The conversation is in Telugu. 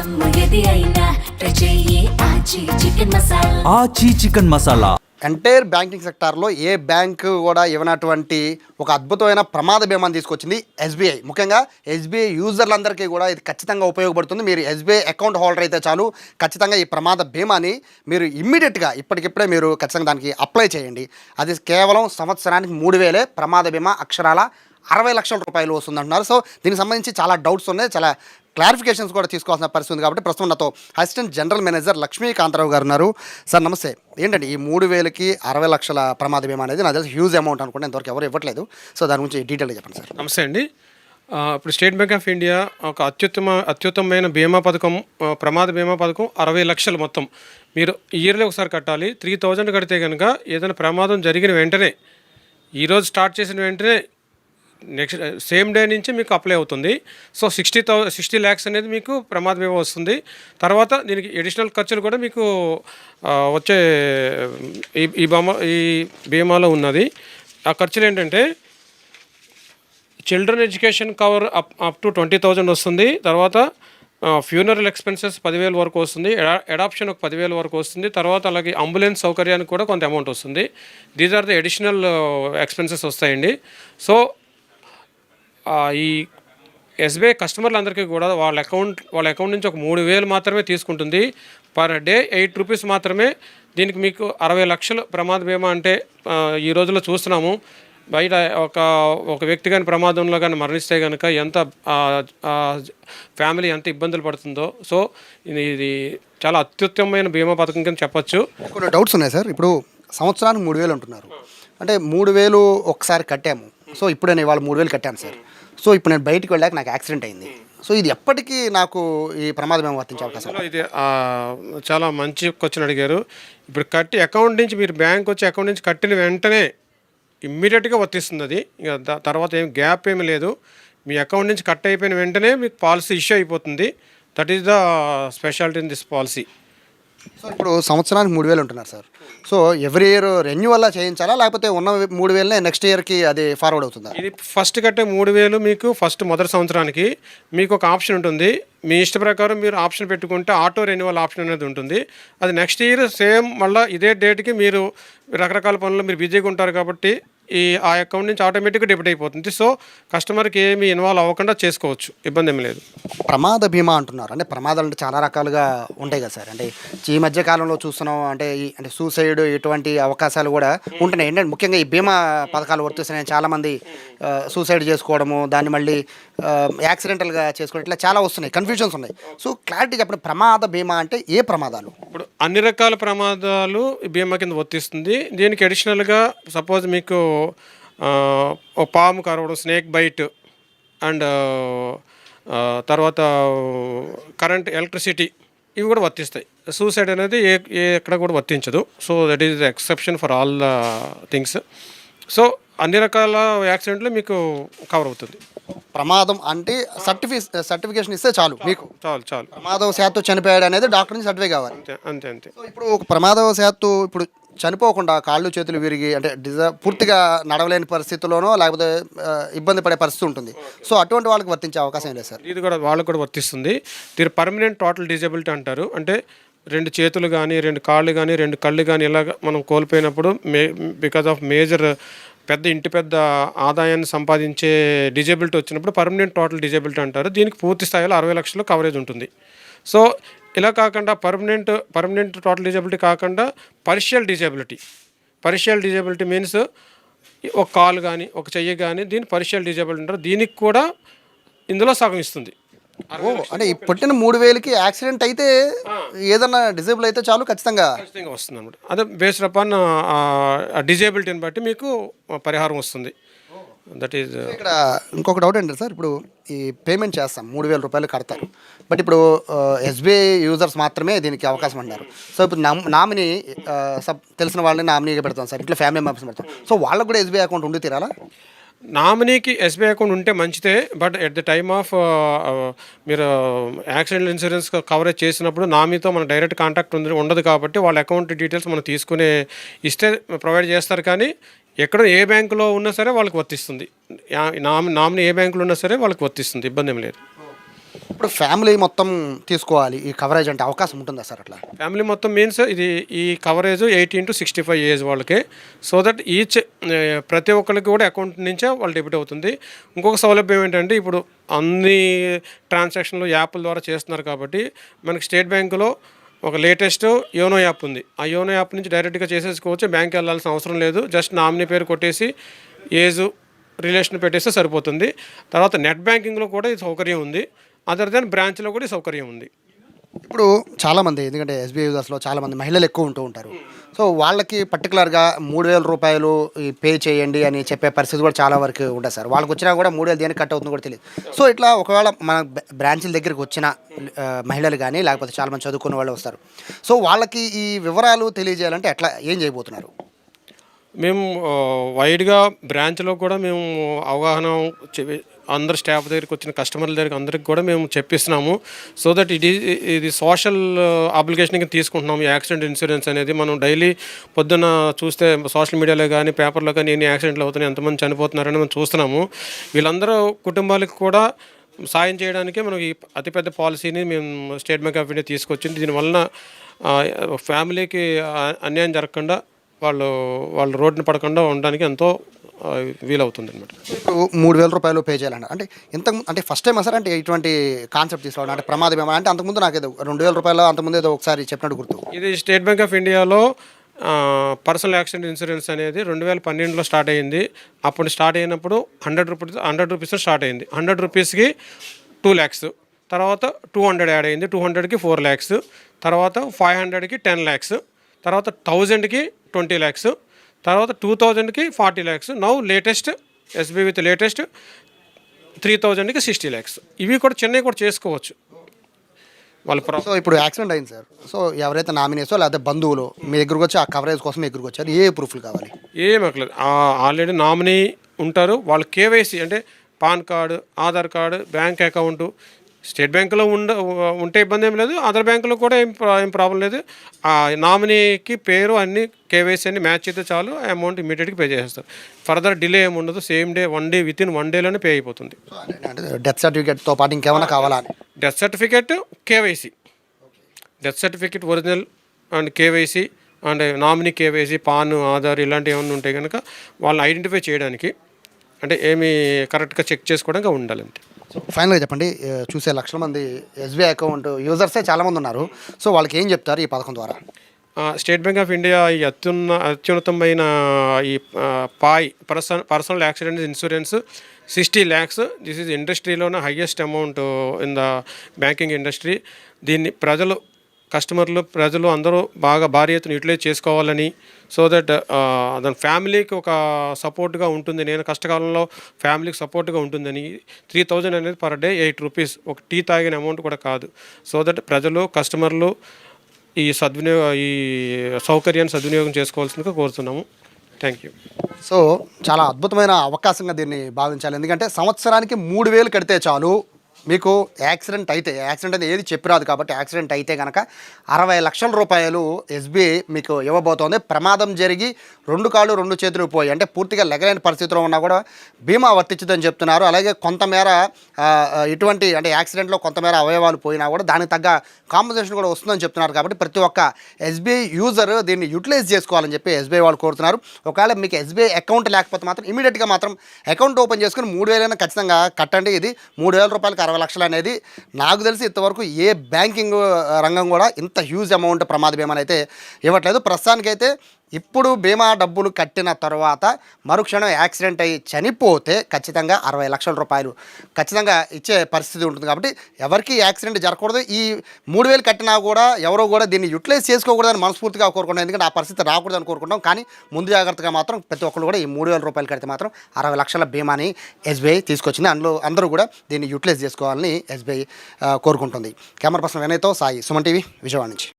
ఆచి చికెన్ మసాలా. ఎంటైర్ బ్యాంకింగ్ సెక్టార్లో ఏ బ్యాంకు కూడా ఇవ్వనటువంటి ఒక అద్భుతమైన ప్రమాద బీమాను తీసుకొచ్చింది ఎస్బీఐ. ముఖ్యంగా ఎస్బీఐ యూజర్లందరికీ కూడా ఇది ఖచ్చితంగా ఉపయోగపడుతుంది. మీరు ఎస్బీఐ అకౌంట్ హోల్డర్ అయితే చాలు, ఖచ్చితంగా ఈ ప్రమాద బీమాని మీరు ఇమ్మీడియట్గా ఇప్పటికిప్పుడే మీరు ఖచ్చితంగా దానికి అప్లై చేయండి. అది కేవలం సంవత్సరానికి 3,000 ప్రమాద బీమా అక్షరాల 60 లక్షల రూపాయలు వస్తుందంటున్నారు. సో దీనికి సంబంధించి చాలా డౌట్స్ ఉన్నాయి, చాలా క్లారిఫికేషన్స్ కూడా తీసుకోవాల్సిన పరిస్థితి ఉంది. కాబట్టి ప్రస్తుతం నాతో అసిస్టెంట్ జనరల్ మేనేజర్ లక్ష్మీకాంతరావు గారు ఉన్నారు. సార్ నమస్తే. ఏంటండి ఈ 3,000కి 60 లక్షల ప్రమాద బీమా అనేది నాకు తెలిసి హ్యూజ్ అమౌంట్ అనుకుంటే ఇంతవరకు ఎవరు ఇవ్వట్లేదు. సో దాని గురించి డీటెయిల్గా చెప్పండి సార్. నమస్తే అండి. ఇప్పుడు స్టేట్ బ్యాంక్ ఆఫ్ ఇండియా ఒక అత్యుత్తమమైన బీమా పథకం, ప్రమాద బీమా పథకం 60 లక్షలు మొత్తం. మీరు ఇయర్లీ ఒకసారి కట్టాలి. 3,000 కడితే కనుక ఏదైనా ప్రమాదం జరిగిన వెంటనే, ఈరోజు స్టార్ట్ చేసిన వెంటనే నెక్స్ట్ సేమ్ డే నుంచి మీకు అప్లై అవుతుంది. సో 60 ల్యాక్స్ అనేది మీకు ప్రమాద బీమా వస్తుంది. తర్వాత దీనికి అడిషనల్ ఖర్చులు కూడా మీకు వచ్చే ఈ బీమాలో ఉన్నది. ఆ ఖర్చులు ఏంటంటే children education cover up to 20,000 వస్తుంది. తర్వాత ఫ్యూనరల్ ఎక్స్పెన్సెస్ 10,000 వరకు వస్తుంది. అడాప్షన్ ఒక 10,000 వరకు వస్తుంది. తర్వాత అలాగే అంబులెన్స్ సౌకర్యానికి కూడా కొంత అమౌంట్ వస్తుంది. These are the additional expenses వస్తాయండి. సో ఈ ఎస్బీఐ కస్టమర్లందరికీ కూడా వాళ్ళ అకౌంట్ నుంచి ఒక 3,000 మాత్రమే తీసుకుంటుంది. పర్ డే 8 రూపీస్ మాత్రమే. దీనికి మీకు 60 లక్షల ప్రమాద బీమా అంటే ఈ రోజుల్లో చూస్తున్నాము. బయట ఒక వ్యక్తి కానీ ప్రమాదంలో కానీ మరణిస్తే కనుక ఎంత ఫ్యామిలీ ఎంత ఇబ్బందులు పడుతుందో. సో ఇది చాలా అత్యుత్తమమైన బీమా పథకం కింద చెప్పచ్చు. కొన్ని డౌట్స్ ఉన్నాయి సార్. ఇప్పుడు సంవత్సరానికి 3,000 అంటున్నారు. అంటే 3,000 ఒకసారి కట్టాము. సో ఇప్పుడు నేను ఇవాళ 3,000 కట్టాను సార్. సో ఇప్పుడు నేను బయటికి వెళ్ళాక నాకు యాక్సిడెంట్ అయింది. సో ఇది ఎప్పటికీ నాకు ఈ ప్రమాద బీమా వర్తించే అవకాశం? ఇది చాలా మంచి క్వశ్చన్ అడిగారు. ఇప్పుడు అకౌంట్ నుంచి మీరు బ్యాంక్ వచ్చి అకౌంట్ నుంచి కట్టిన వెంటనే ఇమ్మీడియట్గా వర్తిస్తుంది. అది ఇక తర్వాత ఏం గ్యాప్ ఏమీ లేదు. మీ అకౌంట్ నుంచి కట్ అయిపోయిన వెంటనే మీకు పాలసీ ఇష్యూ అయిపోతుంది. That is the speciality in this policy. So ఇప్పుడు సంవత్సరానికి 3,000 ఉంటున్నారు సార్. సో ఎవ్రీ ఇయర్ రెన్యువల్లా చేయించాలా, లేకపోతే ఉన్న 3,000నే నెక్స్ట్ ఇయర్కి అది ఫార్వర్డ్ అవుతుందా? ఇది ఫస్ట్ కట్టే 3,000 మీకు మొదటి సంవత్సరానికి మీకు ఒక ఆప్షన్ ఉంటుంది. మీ ఇష్ట ప్రకారం మీరు ఆప్షన్ పెట్టుకుంటే ఆటో రెన్యువల్ ఆప్షన్ అనేది ఉంటుంది. అది నెక్స్ట్ ఇయర్ సేమ్ మళ్ళీ ఇదే డేట్కి మీరు రకరకాల పనులు మీరు బిజీగా ఉంటారు కాబట్టి ఆ అకౌంట్ నుంచి ఆటోమేటిక్గా డెబిట్ అయిపోతుంది. సో కస్టమర్కి ఏమీ ఇన్వాల్వ్ అవ్వకుండా చేసుకోవచ్చు, ఇబ్బంది ఏమీ లేదు. ప్రమాద బీమా అంటున్నారు. అంటే ప్రమాదాలు అంటే చాలా రకాలుగా ఉంటాయి కదా సార్. అంటే ఈ మధ్య కాలంలో చూస్తున్నాం అంటే సూసైడ్ ఇటువంటి అవకాశాలు కూడా ఉంటున్నాయి. ఏంటంటే ముఖ్యంగా ఈ బీమా పథకాలు వర్తిస్తున్నాయి. చాలామంది సూసైడ్ చేసుకోవడము, దాన్ని మళ్ళీ యాక్సిడెంటల్గా చేసుకోవడం, ఇట్లా చాలా వస్తున్నాయి, కన్ఫ్యూజన్స్ ఉన్నాయి. సో క్లారిటీ చెప్పండి, ప్రమాద బీమా అంటే ఏ ప్రమాదాలు? ఇప్పుడు అన్ని రకాల ప్రమాదాలు బీమా కింద వర్తిస్తుంది. దీనికి అడిషనల్గా సపోజ్ మీకు ఒక పాము కరవడం, స్నేక్ బైట్, అండ్ తర్వాత కరెంట్, ఎలక్ట్రిసిటీ, ఇవి కూడా వర్తిస్తాయి. సూసైడ్ అనేది ఎక్కడ కూడా వర్తించదు. So that is the exception for all the things. So అన్ని రకాల యాక్సిడెంట్లు మీకు కవర్ అవుతుంది. ప్రమాదం అంటే సర్టిఫికేషన్ ఇస్తే చాలు, మీకు చాలు. ప్రమాదవశాత్తు చనిపోయాడు అనేది డాక్టర్ నుంచి సర్టిఫికేట్ కావాలి. అంతే. సో ఇప్పుడు ఒక ప్రమాదవశాత్తు ఇప్పుడు చనిపోకుండా కాళ్ళు చేతులు విరిగి అంటే పూర్తిగా నడవలేని పరిస్థితుల్లోనో లేకపోతే ఇబ్బంది పడే పరిస్థితి ఉంటుంది. సో అటువంటి వాళ్ళకి వర్తించే అవకాశం లేదు సార్? ఇది కూడా వాళ్ళకు కూడా వర్తిస్తుంది. దీని పర్మనెంట్ టోటల్ డిజబిలిటీ అంటారు. అంటే 2 చేతులు కానీ, 2 కాళ్ళు కానీ, 2 కళ్ళు కానీ ఇలాగ మనం కోల్పోయినప్పుడు బికాజ్ ఆఫ్ మేజర్ పెద్ద ఆదాయాన్ని సంపాదించే డిజబిలిటీ వచ్చినప్పుడు పర్మనెంట్ టోటల్ డిజబిలిటీ అంటారు. దీనికి పూర్తి స్థాయిలో 60 లక్షలు కవరేజ్ ఉంటుంది. సో ఇలా కాకుండా పర్మనెంట్ టోటల్ డిజబిలిటీ కాకుండా పార్షియల్ డిజబిలిటీ మీన్స్ ఒక కాలు కానీ, ఒక చెయ్యి కానీ, దీన్ని పార్షియల్ డిజబిలిటీ అంటారు. దీనికి కూడా ఇందులో సగం ఇస్తుంది. అంటే ఈ పుట్టిన 3,000కి యాక్సిడెంట్ అయితే ఏదన్నా డిజేబుల్ అయితే చాలు, ఖచ్చితంగా వస్తుంది అన్నమాట. అదే బేస్డ్ అపాన్ డిజేబిలిటీని బట్టి మీకు పరిహారం వస్తుంది. That is. ఇక్కడ ఇంకొక డౌట్ ఏంటంటే సార్, ఇప్పుడు ఈ పేమెంట్ చేస్తాం 3,000 రూపాయలు కడతారు. బట్ ఇప్పుడు ఎస్బీఐ యూజర్స్ మాత్రమే దీనికి అవకాశం అన్నారు. సో ఇప్పుడు నామినీ తెలిసిన వాళ్ళని నామినీగా పెడతాం సార్, ఇట్లా ఫ్యామిలీ మెంబర్స్ పెడతాం. సో వాళ్ళకు కూడా ఎస్బీఐ అకౌంట్ ఉండి తీరాలా? నామినీకి ఎస్బీఐ అకౌంట్ ఉంటే మంచిదే. But at the time of మీరు యాక్సిడెంట్ ఇన్సూరెన్స్ కవరేజ్ చేసినప్పుడు నామినీతో మన డైరెక్ట్ కాంటాక్ట్ ఉండదు కాబట్టి వాళ్ళ అకౌంట్ డీటెయిల్స్ మనం ఇస్తే ప్రొవైడ్ చేస్తారు. కానీ ఎక్కడ ఏ బ్యాంకులో ఉన్నా సరే వాళ్ళకి వర్తిస్తుంది. నామినీ ఏ బ్యాంకులో ఉన్నా సరే వాళ్ళకి వర్తిస్తుంది, ఇబ్బంది ఏం లేదు. ఇప్పుడు ఫ్యామిలీ మొత్తం తీసుకోవాలి ఈ కవరేజ్ అంటే అవకాశం ఉంటుందా సార్ అట్లా? ఫ్యామిలీ మొత్తం మీన్స్ ఇది ఈ కవరేజ్ 18 to 65 ఏజ్ వాళ్ళకి. సో దట్ ఈచ్ ప్రతి ఒక్కరికి కూడా అకౌంట్ నుంచే వాళ్ళు డెబిట్ అవుతుంది. ఇంకొక సౌలభ్యం ఏంటంటే ఇప్పుడు అన్ని ట్రాన్సాక్షన్లు యాప్ల ద్వారా చేస్తున్నారు కాబట్టి మనకి స్టేట్ బ్యాంకులో ఒక లేటెస్ట్ యోనో యాప్ ఉంది. ఆ యోనో యాప్ నుంచి డైరెక్ట్గా చేసేసుకోవచ్చు. బ్యాంక్ వెళ్ళాల్సిన అవసరం లేదు. జస్ట్ నామినీ పేరు కొట్టేసి ఏజ్ రిలేషన్ పెట్టేస్తే సరిపోతుంది. తర్వాత నెట్ బ్యాంకింగ్లో కూడా ఈ సౌకర్యం ఉంది. అదర్ దెన్ బ్రాంచ్లో కూడా ఈ సౌకర్యం ఉంది. ఇప్పుడు చాలామంది ఎందుకంటే ఎస్బీఐ యూజర్స్లో చాలామంది మహిళలు ఎక్కువ ఉంటూ ఉంటారు. సో వాళ్ళకి పర్టికులర్గా 3,000 రూపాయలు పే చేయండి అని చెప్పే పరిస్థితి కూడా చాలా వరకు ఉంటుంది సార్. వాళ్ళకి వచ్చినా కూడా 3,000 దేనికి కట్ అవుతుందో కూడా తెలియదు. సో ఇట్లా ఒకవేళ మన బ్రాంచ్ల దగ్గరికి వచ్చిన మహిళలు కానీ లేకపోతే చాలామంది చదువుకున్న వాళ్ళు వస్తారు. సో వాళ్ళకి ఈ వివరాలు తెలియజేయాలంటే ఎట్లా ఏం చేయబోతున్నారు? మేము వైడ్గా బ్రాంచ్లో కూడా మేము అవగాహన అందరు స్టాఫ్ దగ్గరికి వచ్చిన కస్టమర్ల దగ్గరికి అందరికి కూడా మేము చెప్పిస్తున్నాము. సో దట్ ఇది సోషల్ అప్లికేషన్ కింద తీసుకుంటున్నాము. ఈ యాక్సిడెంట్ ఇన్సూరెన్స్ అనేది మనం డైలీ పొద్దున్న చూస్తే సోషల్ మీడియాలో కానీ పేపర్లో కానీ ఎన్ని యాక్సిడెంట్లు అవుతున్నాయి, ఎంతమంది చనిపోతున్నారని మనం చూస్తున్నాము. వీళ్ళందరూ కుటుంబాలకు కూడా సాయం చేయడానికి మనం ఈ అతిపెద్ద పాలసీని మేము స్టేట్ బ్యాంక్ ఆఫ్ ఇండియా తీసుకొచ్చింది. దీనివలన ఫ్యామిలీకి అన్యాయం జరగకుండా వాళ్ళు రోడ్డున పడకుండా ఉండడానికి ఎంతో వీలవుతుంది అనమాట. ఇప్పుడు 3,000 రూపాయలు పే చేయాలంట అంటే అంటే ఫస్ట్ టైం సార్ అంటే ఇటువంటి కాన్సెప్ట్ తీసుకోవడం అంటే ప్రమాదం ఏమన్నా అంటే అంతకుముందు నాకు ఏదో 2,000 రూపాయలు అంతకుముందు ఏదో ఒకసారి చెప్పినట్టు గుర్తు. ఇది స్టేట్ బ్యాంక్ ఆఫ్ ఇండియాలో పర్సనల్ యాక్సిడెంట్ ఇన్సూరెన్స్ అనేది 2012లో స్టార్ట్ అయ్యింది. అప్పుడు స్టార్ట్ అయినప్పుడు 100 రూపీస్ స్టార్ట్ అయింది. 100 రూపీస్కి 2 lakhs, తర్వాత 200 యాడ్ అయింది, 200కి 4 lakhs, తర్వాత 500కి 10 lakhs, తర్వాత 1000కి 20 lakhs, తర్వాత 2000కి 40 lakhs. Now latest SBI with latest 3000కి 60 lakhs. ఇవి కూడా చెన్నై కూడా చేసుకోవచ్చు వాళ్ళ. సో ఇప్పుడు యాక్సిడెంట్ అయింది సార్. సో ఎవరైతే నామినేసో లేకపోతే బంధువులు మీ దగ్గరకు వచ్చి ఆ కవరేజ్ కోసం మీ దగ్గరకు వచ్చారు, ఏ ప్రూఫ్లు కావాలి? ఏం అక్కర్లేదు. ఆల్రెడీ నామినీ ఉంటారు. వాళ్ళు కేవైసీ అంటే pan card, Aadhaar card, bank account state బ్యాంకులో ఉంటే ఇబ్బంది ఏం లేదు. అదర్ బ్యాంకులో కూడా ఏం ప్రాబ్లం లేదు. ఆ నామినీకి పేరు అన్ని కేవైసీ అన్ని మ్యాచ్ అయితే చాలు, అమౌంట్ ఇమీడియట్గా పే చేసేస్తారు. ఫర్దర్ డిలే ఏమి ఉండదు. Same day 1 day with in 1 dayలోనే పే అయిపోతుంది. డెత్ సర్టిఫికేట్తో పాటు ఇంకేమైనా కావాలా? Death certificate, KYC, death certificate original and KYC and nominee KYC, PAN, Aadhaar ఇలాంటివి ఏమైనా ఉంటాయి కనుక వాళ్ళని ఐడెంటిఫై చేయడానికి అంటే ఏమి కరెక్ట్గా చెక్ చేసుకోవడానికి ఉండాలంటే. సో ఫైనల్గా చెప్పండి, చూసే లక్షల మంది ఎస్బీఐ అకౌంట్ యూజర్సే చాలామంది ఉన్నారు. సో వాళ్ళకి ఏం చెప్తారు ఈ పథకం ద్వారా? స్టేట్ బ్యాంక్ ఆఫ్ ఇండియా ఈ అత్యున్నతమైన ఈ personal accident insurance 60 lakhs. This is ఇండస్ట్రీలోనే highest amount in the banking industry. దీన్ని ప్రజలు అందరూ బాగా భారీ ఎత్తున యూటిలైజ్ చేసుకోవాలని, సో దట్ దాని ఫ్యామిలీకి ఒక సపోర్ట్గా ఉంటుంది. నేను కష్టకాలంలో ఫ్యామిలీకి సపోర్ట్గా ఉంటుందని 3,000 అనేది పర్ డే 8 rupees, ఒక టీ తాగిన అమౌంట్ కూడా కాదు. సో దట్ ప్రజలు కస్టమర్లు ఈ సౌకర్యాన్ని సద్వినియోగం చేసుకోవాల్సిందిగా కోరుతున్నాము. Thank you. సో చాలా అద్భుతమైన అవకాశంగా దీన్ని భావించాలి. ఎందుకంటే సంవత్సరానికి 3,000 కడితే చాలు మీకు యాక్సిడెంట్ అనేది ఏది చెప్పిరాదు కాబట్టి యాక్సిడెంట్ అయితే కనుక 60 లక్షల రూపాయలు ఎస్బీఐ మీకు ఇవ్వబోతోంది. ప్రమాదం జరిగి 2 కాళ్ళు 2 చేతులు పోయి అంటే పూర్తిగా లెగలేని పరిస్థితిలో ఉన్నా కూడా బీమా వర్తించదని చెప్తున్నారు. అలాగే కొంతమేర ఇటువంటి అంటే యాక్సిడెంట్లో కొంతమేర అవయవాలు పోయినా కూడా దానికి తగ్గ కాంపన్సేషన్ కూడా వస్తుందని చెప్తున్నారు. కాబట్టి ప్రతి ఒక్క ఎస్బీఐ యూజర్ దీన్ని యూటిలైజ్ చేసుకోవాలని చెప్పి ఎస్బీఐ వాళ్ళు కోరుతున్నారు. ఒకవేళ మీకు ఎస్బీఐ అకౌంట్ లేకపోతే మాత్రం ఇమీడియట్గా మాత్రం అకౌంట్ ఓపెన్ చేసుకుని 3,000 ఖచ్చితంగా కట్టండి. ఇది 3,000 రూపాయలకి 60 లక్షలు అనేది నాకు తెలిసి ఇంతవరకు ఏ బ్యాంకింగ్ రంగం కూడా ఇంత హ్యూజ్ అమౌంట్ ప్రమాద బీమాని అయితే ఇవ్వట్లేదు. ప్రస్తుతానికైతే ఇప్పుడు బీమా డబ్బులు కట్టిన తర్వాత మరుక్షణం యాక్సిడెంట్ అయ్యి చనిపోతే ఖచ్చితంగా 60 లక్షల రూపాయలు ఖచ్చితంగా ఇచ్చే పరిస్థితి ఉంటుంది. కాబట్టి ఎవరికి యాక్సిడెంట్ జరగకూడదు. ఈ 3,000 కట్టినా కూడా ఎవరో కూడా దీన్ని యూటిలైజ్ చేసుకోకూడదని మనస్ఫూర్తిగా కోరుకుంటాం. ఎందుకంటే ఆ పరిస్థితి రాకూడదని కోరుకుంటాం. కానీ ముందు జాగ్రత్తగా మాత్రం ప్రతి ఒక్కరు కూడా ఈ 3,000 రూపాయలు కడితే మాత్రం 60 లక్షల బీమాని ఎస్బీఐ తీసుకొచ్చింది. అందరూ కూడా దీన్ని యూటిలైజ్ చేసుకోవాలని ఎస్బీఐ కోరుకుంటుంది. కెమెరా పర్సన్ వినయ్తో సాయి, సుమన్ టీవీ, విజయవాడ నుంచి.